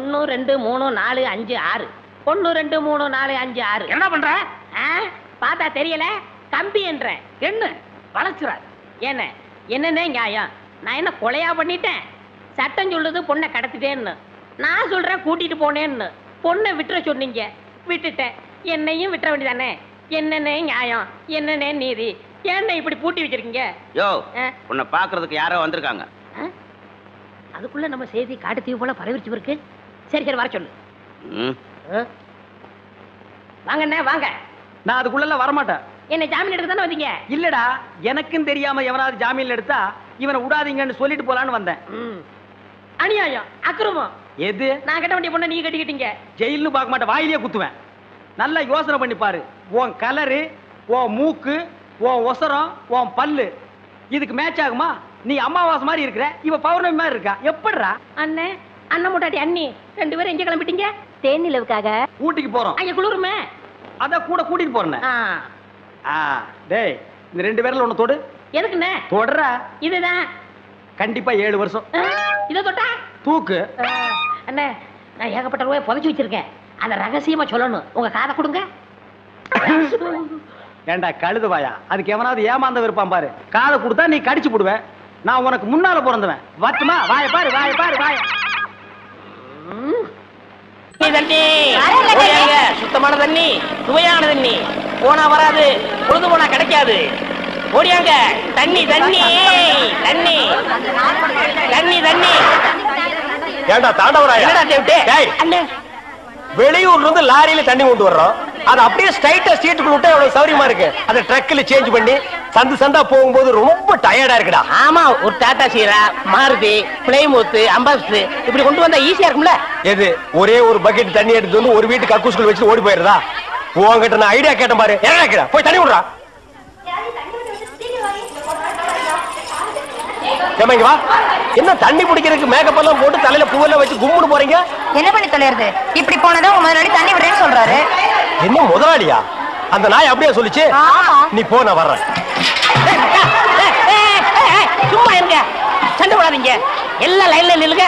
1 2 3 4 5 6 1 2 3 4 5 6. என்ன பண்ற? பார்த்தா தெரியல, கம்பி என்ற என்ன வளைச்சுற? என்ன என்னன்னே நியாயம்? நான் என்ன கொலையா பண்ணிட்டேன்? சட்டம் சொல்லுது பொண்ணை கடத்திட்டேன்னு, நான் சொல்றேன் கூட்டிட்டு போனேன்னு. பொண்ணை விட்டுற சொன்னீங்க, விட்டுட்டேன். என்னையும் விட்டுற வேண்டியதானே? என்னன்னே நியாயம், என்னன்னே நீதி? என்ன இப்படி பூட்டி வச்சிருக்கீங்க? யோ, உன்னை பாக்குறதுக்கு யாரோ வந்திருக்காங்க. அதுக்குள்ள நம்ம செய்தி காட்டுத்தீவு போல பரவிச்சு இருக்கு. சரி சரி, வர சொல்லு. வாங்கண்ணே வாங்க. நான் அதுக்குள்ள வரமாட்டேன். என்ன ஜாமீன் எடுக்க தானே வந்தீங்க? இல்லடா, எனக்கும் தெரியாம எவனாவது ஜாமீன்ல எடுத்தா இவனை விடாதீங்கன்னு சொல்லிட்டு போலான்னு வந்தேன். அநியாயம், அக்கிரமம். எது? நான் கட்ட வேண்டிய பொண்ணை நீங்க கட்டிக்கிட்டீங்க. ஜெயில்னு பார்க்க மாட்டேன், வாயிலேயே குத்துவேன். நல்லா யோசனை பண்ணி பாரு. உன் கலரு, உன் மூக்கு, உன் ஒசரம், உன் பல்லு இதுக்கு மேட்ச் ஆகுமா? நீ அம்மாவாசை மாதிரி இருக்கிற, இவ பௌர்ணமி மாதிரி இருக்கா. எப்படிரா? அண்ணே, அண்ணன் முட்டாட்டி அண்ணி ரெண்டு பேரும் எங்க கிளம்பிட்டீங்க? தேனிலவுக்காக. ஊட்டிக்கு போறோம். அங்க குளிருமே, அதான் கூட கூட்டிட்டு போறேன். டேய், இந்த ரெண்டு பேர்ல ஒண்ணு தொடு. எதுக்குண்ணே? தொடரா. இதுதான் கண்டிப்பா 7 வருஷம். இத தொட்டா தூக்கு. அண்ணே, நான் ஏகப்பட்ட ரூபாய் புதைச்சு வச்சிருக்கேன், அதை ரகசியமா சொல்லணும். உங்க காதை கொடுங்க. ஏண்டா கழுதுவாயா, அதுக்கு எவனாவது ஏமாந்த இருப்பான் பாரு. காதை கொடுத்தா நீ கடிச்சு போடுவேன். நான் உனக்கு முன்னால பிறந்தவன். வட்டுமா? வாய பாரு, வாய பாரு, வாய. தண்ணி சுத்தமான தண்ணி, சுவையான தண்ணி. போனா வராது, பொழுது போனா கிடைக்காது. ஓடியாங்க. தண்ணி தண்ணி தண்ணி தண்ணி தண்ணி. ஏண்டா தாண்டவராயா, வெளியூர்ல இருந்து லாரியில தண்ணி கொண்டு வர்றோம். அது அப்படியே ஸ்ட்ரைட்டா ஸ்ட்ரீட்டுக்குள்ள விட்டா எவ்வளவு சௌரியமா இருக்கு. அதை ட்ரக்ல சேஞ்ச் பண்ணி சந்து சந்தா போகும்போது ரொம்ப டயர்டா இருக்குடா. ஆமா, ஒரு டாடா சீரா, மாருதி, பிளைமூத், அம்பாஸ்டர் இப்படி கொண்டு வந்தா ஈஸியா இருக்கும்ல. எது? ஒரே ஒரு பக்கெட் தண்ணி எடுத்து வந்து ஒரு வீட்டுக்கு கக்கூஸ்குள்ள வச்சு ஓடி போயிருதா? உங்ககிட்ட நான் ஐடியா கேட்டேன் பாரு. என்ன கேட்கிறா? போய் தண்ணி விடுறா. வா. என்ன தண்ணி பிடிக்கிறதுக்கு மேக்கப் எல்லாம் போட்டு தலையில பூவெல்லாம் வச்சு கும்முன்னு போறீங்க? என்ன பண்ணி தொலைறது? இப்படி போனதான் உங்க முதலாளி தண்ணி விடுறேன்னு சொல்றாரு. என்ன முதலாளியா? அந்த நாய் அப்படியே சொல்லிச்சு. நீ போ, நான் வர்றேன். சும்மா இருங்க, சண்டை போடாதீங்க. எல்லாம் லைன்ல நில்லுங்க.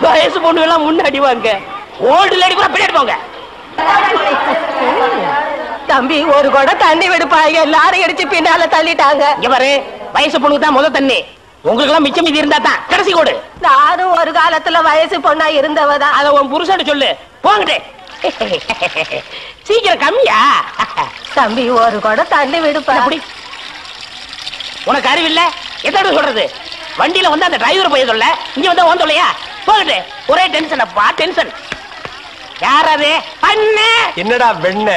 வயசு பொண்ணு எல்லாம் முன்னாடி வாங்க, ஓல்டு லேடி கூட பின்னாடி போங்க. தம்பி, ஒரு கூட தண்ணி விடுப்பாங்க, எல்லாரும் அடிச்சு பின்னால தள்ளிட்டாங்க. இங்க பாரு, வயசு பொண்ணுக்கு தான் முதல் தண்ணி. உங்களுக்கு எல்லாம் மிச்சம் மீதி இருந்தா தான் கடைசி கோடு. நானும் ஒரு காலத்துல வயசு பொண்ணா இருந்தவதான். அத உன் புருஷன் சொல்லு. போங்கடே. சீக்கிரம் கம்மியா? தம்பி, ஒரு கூட தண்ணி விடுப்பா. உனக்கு அறிவில்ல? எத்தனை சொல்றது? வண்டியில வந்து அந்த டிரைவர் போய் சொல்ல, இங்க வந்து ஓன் சொல்லையா? போகட்டு. ஒரே டென்ஷன் அப்பா, டென்ஷன். யாராவது அண்ணே? என்னடா வெண்ண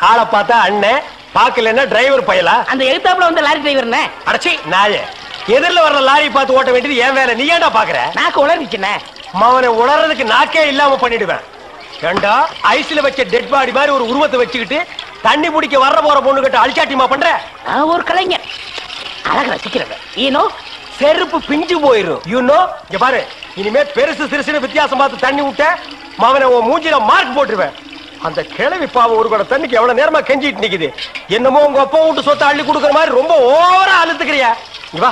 ஆளை பார்த்தா அண்ணன், பாக்கலன்னா டிரைவர் பயலா? அந்த எழுத்தாப்புல வந்து லாரி டிரைவர். அடச்சி நாயே, எதிரில வர்ற லாரி பார்த்து ஓட்ட வேண்டியது ஏன் வேலை? நீ ஏன்டா பாக்குற? நாக்கு உளறிச்சுனே. அவனை உளறதுக்கு நாக்கே இல்லாம பண்ணிடுவேன். ஏண்டா ஐஸ்ல வச்ச டெட் பாடி மாதிரி ஒரு உருவத்தை வச்சுக்கிட்டு தண்ணி பிடிக்க வர்ற போற பொண்ணு கிட்ட அழிச்சாட்டிமா பண்ற? ஒரு கலைஞர், அழகு ரசிக்கிறவன். ஈனோ செருப்பு பிஞ்சு போயிரும். யூனோ, இங்க பாரு, இனிமே பெருசு சிறுசுன்னு வித்தியாசம் பார்த்து தண்ணி விட்ட மவனை உன் மூஞ்சில மார்க் போட்டுருவேன். அந்த கிழவி பாவம் ஒரு கூட தண்ணிக்கு எவ்வளவு நேரமா கெஞ்சிட்டு நிக்குது. என்னமோ உங்க அப்பா வீட்டு சொத்தை அள்ளி கொடுக்குற மாதிரி ரொம்ப ஓவரா அழுத்துக்கிறியா? வா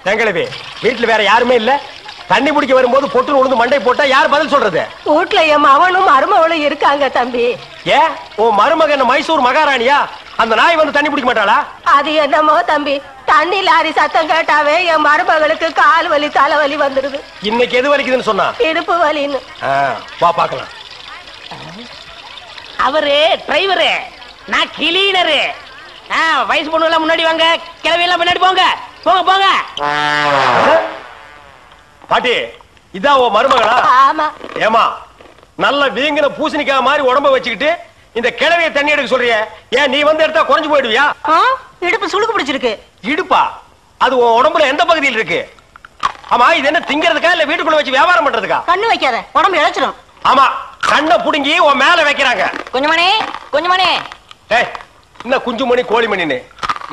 தங்கிழவி, வீட்டுல வேற யாருமே இல்ல. தண்ணி பிடிக்க வரும்போது பொட்டு உழுந்து மண்டை போட்டா யார் பதில் சொல்றது? வீட்டுல என் மவனும் மருமவளும் இருக்காங்க தம்பி. ஏன் உன் மருமகன் மைசூர் மகாராணியா? அந்த நாய் வந்து தண்ணி பிடிக்க மாட்டாளா? அது என்னமோ தம்பி, தண்ணி லாரி சத்தம் கேட்டாவே என் மருமகளுக்கு கால் வலி தலைவலி வந்துருது. இன்னைக்கு எது வலிக்குதுன்னு சொன்னா? இடுப்பு வலின்னு. வா பாக்கலாம். அவரு டிரைவரு, நான் கிளீனரு. வயசு பொண்ணு எல்லாம் முன்னாடி வாங்க, கிளவி எல்லாம் பின்னாடி போங்க. போங்க போங்க. பாட்டி, இதான் உன் மருமகளா? ஆமா. ஏமா, நல்ல வீங்கின பூசணிக்காய் மாதிரி உடம்ப வச்சுக்கிட்டு இந்த கிழவிய தண்ணி எடுக்க சொல்றிய? ஏன் நீ வந்து எடுத்தா குறைஞ்சு போயிடுவியா? இடுப்பு சுளுக்கு பிடிச்சிருக்கு. இடுப்பா? அது உன் உடம்புல எந்த பகுதியில் இருக்கு? ஆமா, இது என்ன திங்கிறதுக்கா இல்ல வீட்டுக்குள்ள வச்சு வியாபாரம் பண்றதுக்கா? கண்ணு வைக்காத, உடம்பு இழைச்சிடும். ஆமா, கண்ணை புடுங்கி உன் மேல வைக்கிறாங்க. கொஞ்சமணி, கொஞ்சமணி. ஏய், என்ன குஞ்சுமணி கோழிமணின்னு?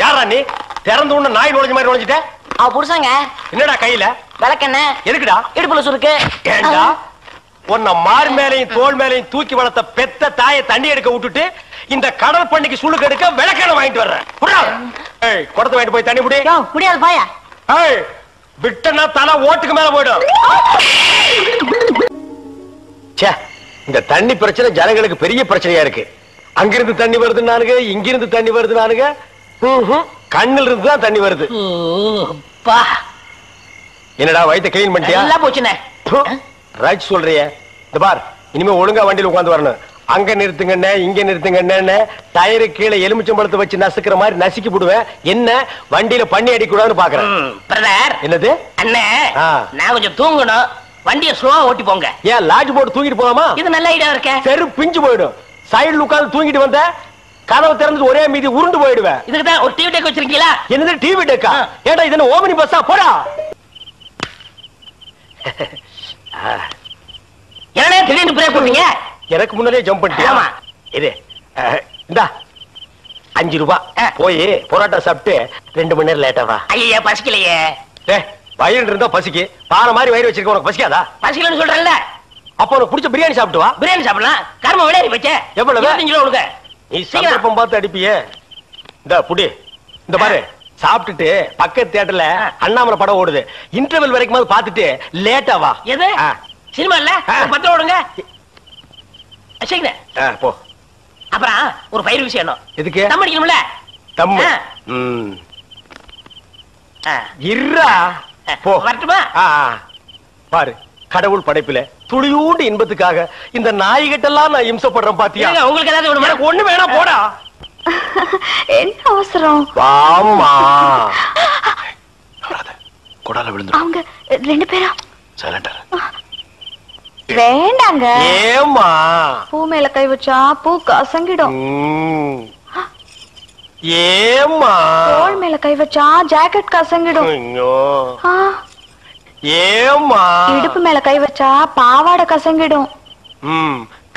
யாரா நீ? திறந்து உன்ன நாய் நுழைஞ்ச மாதிரி நுழைஞ்சிட்ட? அவ புருஷங்க. என்னடா கையில? விளக்கெண்ண. எதுக்குடா? இடுப்புல சுருக்கு. ஏண்டா உன்ன மார் மேலையும் தோல் மேலையும் தூக்கி வளர்த்த பெத்த தாயை தண்ணி எடுக்க விட்டுட்டு இந்த கடல் பண்ணிக்கு சுளுக்கு எடுக்க விளக்கெண்ண வாங்கிட்டு வர்றேன். குடத்தை வாங்கிட்டு போய் தண்ணி புடி. முடியாது பாயா. விட்டனா தலை ஓட்டுக்கு மேல போயிடும். ச்சே, இந்த தண்ணி பிரச்சனை ஜனங்களுக்கு பெரிய பிரச்சனையா இருக்கு. அங்கிருந்து தண்ணி வருதுன்னானுங்க, இங்கிருந்து தண்ணி வருதுன்னானுங்க. கண்ணில் இருந்து தான் தண்ணி வருது. என்னடா வயித்தை கிளீன் பண்ணிட்டியா? எல்லாம் போச்சுண்ணே. ரைட் சொல்றிய. இந்த பார், இனிமே ஒழுங்கா வண்டியில உட்கார்ந்து வரணும். அங்க நிறுத்துங்கண்ணே, இங்க நிறுத்துங்கண்ணே, டயரு கீழே எலுமிச்சம்பழத்தை வச்சு நசுக்கிற மாதிரி நசுக்கி போடுவேன். என்ன வண்டியில பண்ணி அடிக்கூடாதுன்னு பாக்குறேன். பிரதர், என்னது அண்ணே, நான் கொஞ்சம் தூங்கணும். வண்டியை ஸ்லோவா ஓட்டி போங்க. ஏன் லாட்ஜ் போட்டு தூங்கிட்டு போலாமா? இது நல்ல ஐடியா இருக்க. தெரு பிஞ்சு போயிடும். சைடுல உட்கார்ந்து தூங்கிட்டு வந்த கதவை திறந்து ஒரே மீதி உருண்டு போயிடுவேன். இதுக்கு தான் ஒரு டிவி டெக் வச்சிருக்கீங்களா? என்னது டிவி டெக்கா? ஏடா இது என்ன ஓமனி பஸ்ஸா? போடா. என்னடா திடீர்னு பிரேக் போட்டீங்க? எனக்கு முன்னாடியே ஜம்ப் பண்ணிட்டியா? ஆமா. இது இந்தா 5 ரூபாய். போய் பொரோட்டா சாப்பிட்டு 2 மணி நேரம் லேட்டா வா. ஐயா பசிக்கலையே. வயிறு இருந்தா பசிக்கு. பாறை மாதிரி வயிறு வச்சிருக்க, உனக்கு பசிக்காதா? பசிக்கலன்னு சொல்றேன்ல. அப்ப உனக்கு பிடிச்ச பிரியாணி சாப்பிட்டு வா. பிரியாணி சாப்பிடலாம். கர்ம விளையாடி வச்சே. எவ்வளவு? 25 ரூபா கொடுங்க. நீ சந்தர்ப்பம் பார்த்து அடிப்பியே. இந்த புடி, இந்த பாரு, சாப்பிட்டுட்டு பக்கத்து தியேட்டர்ல அண்ணாமலை படம் ஓடுது. இன்டர்வல் வரைக்கும் பாத்துட்டு லேட்டா வா. எது சினிமா இல்ல? 10 ரூபா கொடுங்க. போ. அப்புறம் ஒரு பயிர் விஷயம். எதுக்கு? தம் அடிக்கணும்ல. தம் இருடா. போ. வரட்டுமா? பாரு, கடவுள் படைப்புல துளியூண்டு இன்பத்துக்காக இந்த நாய்கிட்டெல்லாம் நான் இம்சப்படுறேன் பாத்தியா? உங்களுக்கு ஏதாவது ஒண்ணு வேணும்? ஒண்ணு வேணா போடா. என்ன அவசரம்? வாமா. கொடால விழுந்து. அவங்க 2 பேரும் சைலண்டா. வேண்டாங்க. ஏமா? பூ மேல கை வச்சா பூ கசங்கிடும். ஏமா? தோள் மேல கை வச்சா ஜாக்கெட் கசங்கிடும். ஏமா? இடுப்பு மேல கை வச்சா பாவாடை கசங்கிடும்.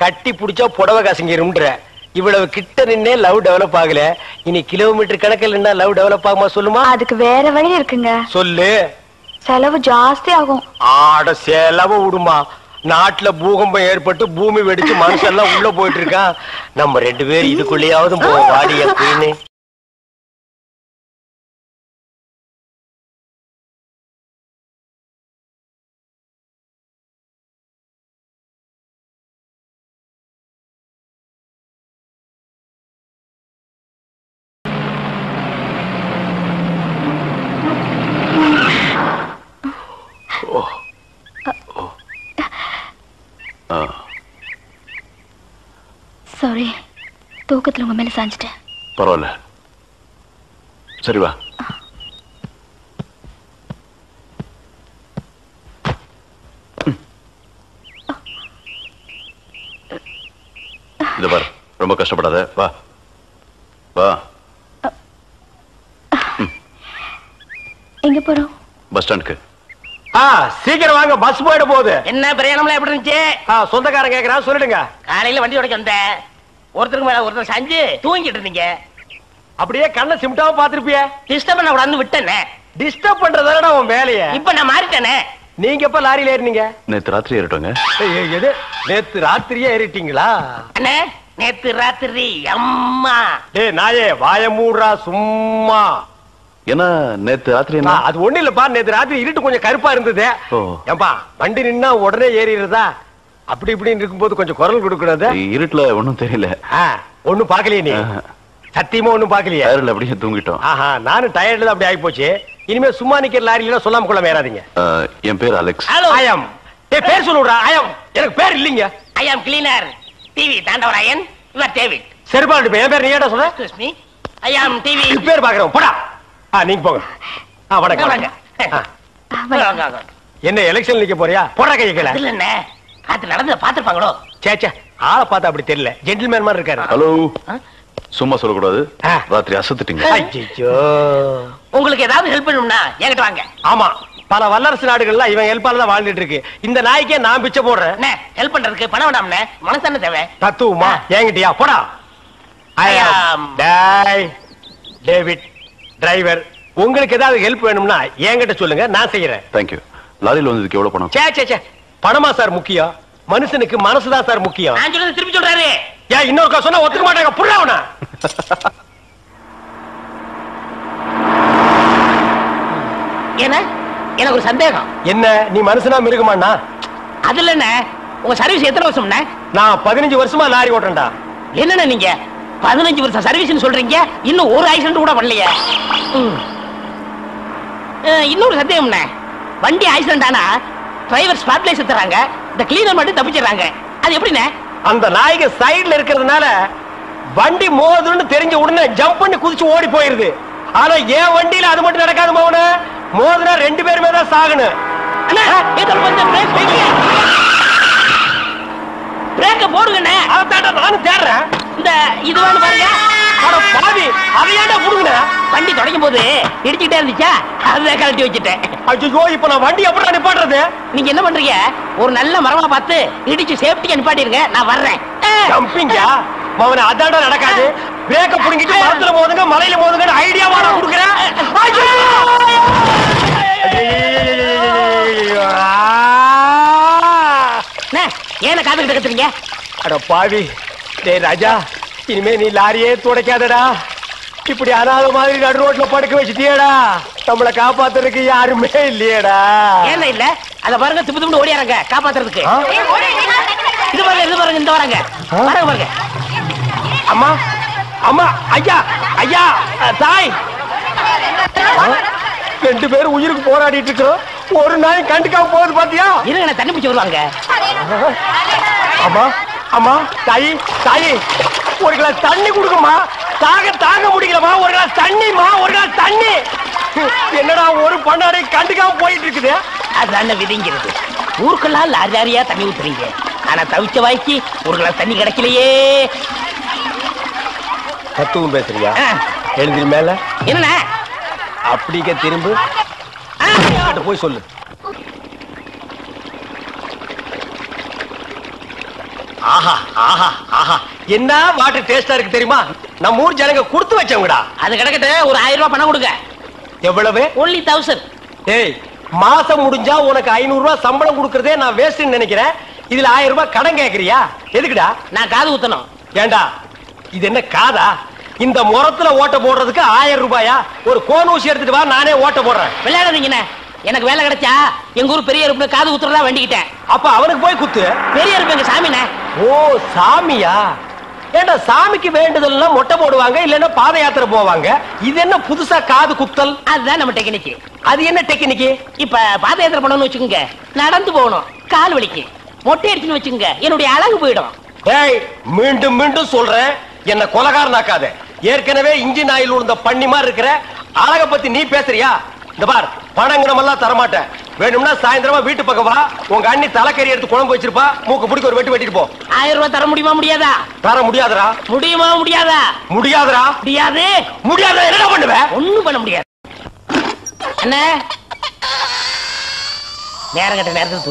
கட்டி புடிச்சா புடவை கசங்கிரும்ன்ற. இவ்வளவு கிட்ட நின்னே லவ் டெவலப் ஆகல. இனி கிலோமீட்டர் கணக்கில் நின்னா லவ் டெவலப் ஆகுமா சொல்லுமா? அதுக்கு வேற வழி இருக்குங்க. சொல்லு. செலவு ஜாஸ்தி ஆகும். ஆட செலவு விடுமா. நாட்டுல பூகம்பம் ஏற்பட்டு பூமி வெடிச்சு மனுஷெல்லாம் உள்ள போயிட்டு இருக்கான். நம்ம 2 பேரும் இதுக்குள்ளேயாவது போவோம். வாடி அப்படின்னு. சாரி, தூக்கத்துல உங்க மேல சாஞ்சிட்டேன். பரவாயில்ல, சரி வா. இது பாரு, ரொம்ப கஷ்டப்படாத. வா வா. எங்க போறோம்? பஸ் ஸ்டாண்டுக்கு. சீக்கிரம் வாங்க, பஸ் போயிட போகுது. என்ன பிரயாணம்லாம் எப்படி இருந்துச்சு? சொந்தக்காரன் கேக்குறா, சொல்லிடுங்க. காலையில வண்டி உடைக்க வந்தேன். ஒருத்தருக்கு மேல ஒருத்தர் சாஞ்சு தூங்கிட்டு இருந்தீங்க. அப்படியே கண்ணை சிமிட்டாம பாத்துருப்பிய. டிஸ்டர்ப் பண்ண கூடாதுன்னு விட்டேனே. டிஸ்டர்ப் பண்றதானடா உன் வேலைய. இப்ப நான் மாறிட்டேனே. நீங்க எப்ப லாரியில ஏறினீங்க? நேத்து ராத்திரி ஏறிட்டோங்க. எது? நேத்து ராத்திரியே ஏறிட்டீங்களா? அண்ணே, நேத்து ராத்திரி. அம்மா நாயே வாய மூடுறா சும்மா. என்ன நேத்து ராத்திரி? என்ன அது ஒண்ணு இல்லப்பா, நேத்து ராத்திரி இருட்டு கொஞ்சம் கருப்பா இருந்தது. ஏன்பா வண்டி நின்னா உடனே ஏறிடுறதா? அப்படி இப்படின்னு இருக்கும்போது கொஞ்சம் குரல் கொடுக்கறது. இருட்டுல ஒண்ணும் தெரியல. ஒண்ணும் பாக்கலையே நீ? சத்தியமா ஒண்ணும் பாக்கலையே? டயர்ல அப்படியே தூங்கிட்டோம். நானும் டயர்ல அப்படி ஆகி போச்சு. இனிமே சும்மா நிக்கிற லாரியில சொல்லாம கொள்ள ஏறாதீங்க. என் பேர் அலெக்ஸ். ஐயம். பேர் சொல்லுடா. ஐயம். எனக்கு பேர் இல்லீங்க. I am cleaner TV Thandavarayan. Your David. சரிபாடு. என் பேர் நீ ஏடா சொல்ற? Excuse me, I am TV. பேர் பாக்குறோம். போடா. நீங்க போங்க. வணக்கம். என்ன எலெக்ஷன் நிக்க போறியா? போடா கையை கீழ. இல்ல என்ன காத்து நடந்து பாத்துப்பாங்களோ? சேச்சே, ஆளை பார்த்தா அப்படி தெரியல. ஜென்டில்மேன் மாதிரி இருக்காரு. ஹலோ, சும்மா சொல்லக்கூடாது. ராத்திரி அசத்துட்டீங்க. ஐயோ, உங்களுக்கு ஏதாவது ஹெல்ப் பண்ணணும்னா என்கிட்ட வாங்க. ஆமா, பல வல்லரசு நாடுகள்ல இவன் ஹெல்ப்பால தான் வாழ்ந்துட்டு இருக்கு. இந்த நாய்க்கே நான் பிச்சை போடுறேன். ஹெல்ப் பண்றதுக்கு பணம் வேண்டாம்னே, மனசு தேவை. தத்துவமா? என்கிட்டயா? போடா. David driver. உங்களுக்கு ஏதாவது ஹெல்ப் வேணும்னா என்கிட்ட சொல்லுங்க, நான் செய்யறேன். தேங்க்யூ. லாரியில வந்ததுக்கு எவ்வளவு பணம்? சே பணமா சார் முக்கியம்? மனுஷனுக்கு மனசுதான் சார் முக்கியம். நான் சொல்றது திருப்பி சொல்றாரு. ஏன் இன்னொரு சொன்னா ஒத்துக்க மாட்டாங்க. புரியவனா? என்ன எனக்கு ஒரு சந்தேகம். என்ன, நீ மனுஷனா மிருகமாண்ணா? அதுல என்ன, உங்க சர்வீஸ் எத்தனை வருஷம்ண்ணே? நான் 15 வருஷமா லாரி ஓட்டுறேன்டா. என்னண்ணே நீங்க 15 வருஷம் சர்வீஸ்னு சொல்றீங்க, இன்னும் ஒரு ஆக்சிடென்ட் கூட பண்ணலையே. இன்னொரு சந்தேகம்ண்ணே, வண்டி ஆக்சிடென்ட் ஆனா டிரைவர் ஸ்பாட்ல செத்துறாங்க, இந்த கிளீனர் மட்டும் தப்பிச்சிடறாங்க. அது எப்படிண்ணே? அந்த நாய்க்கு சைடுல இருக்கிறதுனால வண்டி மோதுன்னு தெரிஞ்ச உடனே ஜம்ப் பண்ணி குதிச்சு ஓடி போயிருது. ஆனா என் வண்டியில அது மட்டும் நடக்காது மோகன. மோதுனா 2 பேருமே தான் சாகணும். பிரேக்க போடுங்கண்ணே. அதான்டா நானும் தேடுறேன். இந்த இது வேணும் பாருங்க. அட பாவி, அதையாண்டா புடுங்கன. வண்டி தொடங்கும் போது இடிச்சுக்கிட்டே இருந்துச்சா, அதை கழட்டி வச்சுட்டேன். ஐயோ, இப்ப நான் வண்டி எப்படி நிப்பாட்டுறது? நீங்க என்ன பண்றீங்க, ஒரு நல்ல மரமா பார்த்து இடிச்சு சேஃப்டியா நிப்பாட்டிருங்க, நான் வர்றேன். ஜம்பிங்கா மவன, அதான்டா நடக்காது. பிரேக்க புடுங்கிட்டு மரத்துல மோதுங்க, மலையில மோதுங்க ஐடியாவா நான் கொடுக்குறேன். ஏன காதுகிட்ட கத்துறீங்க? அட பாவி, டேய் ராஜா, இனிமே நீ லாரியே துடைக்காதடா. இப்படி அனாத மாதிரி நடு ரோட்ல படுக்க வச்சுட்டியேடா. நம்மளை காப்பாத்துறதுக்கு யாருமே இல்லையேடா. ஏன் இல்ல? அத பாருங்க, திப்பு திப்பு ஓடியாரங்க காப்பாத்துறதுக்கு. இது பாருங்க, இது பாருங்க, இந்த வராங்க பாருங்க பாருங்க. அம்மா அம்மா, ஐயா ஐயா, தாய், 2 பேரும் உயிருக்கு போராடிட்டு இருக்கோம். ஒரு நாய் கண்டுக்காம போகுது பாத்தியா? இருங்க, தண்ணி பிடிச்சு வருவாங்க. அம்மா அம்மா, தாயி தாயி, ஒரு கிளாஸ் தண்ணி கொடுக்குமா. தாங்க முடியலமா. ஒரு கிளாஸ் தண்ணிமா, ஒரு கிளாஸ் தண்ணி. என்னடா ஒரு பண்ணாடை கண்டுக்காம போயிட்டு இருக்குது. அதான விதிங்கிறது. ஊருக்கெல்லாம் லாரி லாரியா தண்ணி ஊத்துறீங்க, ஆனா தவிச்ச வாய்க்கு ஒரு கிளாஸ் தண்ணி கிடைக்கலையே. தத்துவம் பேசுறியா? எழுந்திரு மேல. என்ன அப்படிக்க திரும்ப போய் சொல்லு. ஆஹா ஆஹா ஆஹா, என்ன வாட்டர் டேஸ்டா இருக்கு தெரியுமா? நம்ம ஊர் ஜனங்க கொடுத்து வச்சவங்கடா. அது கிடக்கட்டு, ஒரு 1000 ரூபாய் பணம் கொடுங்க. எவ்வளவு? only 1000. ஏய், மாசம் முடிஞ்சா உனக்கு 500 ரூபாய் சம்பளம் கொடுக்கறதே நான் வேஸ்ட்னு நினைக்கிறேன். இதுல 1000 ரூபாய் கடன் கேக்குறியா? எதுக்குடா? நான் காது ஊத்தணும். ஏண்டா, இது என்ன காதா? இந்த முறத்துல ஓட்ட போடுறதுக்கு 1000 ரூபாயா? ஒரு கோன் ஊசி எடுத்துட்டு வா, நானே ஓட்ட போடுறேன். விளையாடாதீங்கண்ணே, எனக்கு வேலை கிடைச்சா எங்க ஊர் பெரிய இருப்பு காது ஊத்துறதா வேண்டிக்கிட்டேன். அப்ப அவனுக்கு போய் குத்து. பெரிய இருப்பு எங்க சாமிண்ணே. ஓ, சாமியா? ஏண்டா, சாமிக்கு வேண்டுதல்னா மொட்டை போடுவாங்க, இல்லன்னா பாத யாத்திரை போவாங்க. இது என்ன புதுசா காது குத்தல்? அதுதான் நம்ம டெக்னிக்கு. அது என்ன டெக்னிக்கு? இப்ப பாத யாத்திரை பண்ணணும்னு வச்சுக்கோங்க, நடந்து போகணும், கால் வலிக்கு. மொட்டை அடிச்சுன்னு வச்சுக்கோங்க, என்னுடைய அழகு போயிடும். ஏய், மீண்டும் மீண்டும் சொல்றேன், என்ன கொலகாரனாக்காத. ஏற்கனவே இன்ஜின் ஆயில் உள்ள பண்ணி மாதிரி இருக்கிற. அழக பத்தி நீ பேசுறியா? இந்த பார், பணங்கனமெல்லாம் தரமாட்டேன். வேணும்னா சாயந்தரமா வீட்டு பக்கம் வா, உங்க அண்ணி தலைக்கறி எடுத்து குழம்பு வச்சிருப்பா, மூக்கு பிடிக்க ஒரு வெட்டி வெட்டிட்டு போ. 1000 ரூபாய் தர முடியுமா முடியாதா? தர முடியாதுடா. முடியுமா முடியாதா? முடியாதுடா. முடியாது. முடியாத என்ன பண்ணுவேன்? ஒண்ணும் பண்ண முடியாது. என்ன நேரம் கட்ட நேரத்துக்கு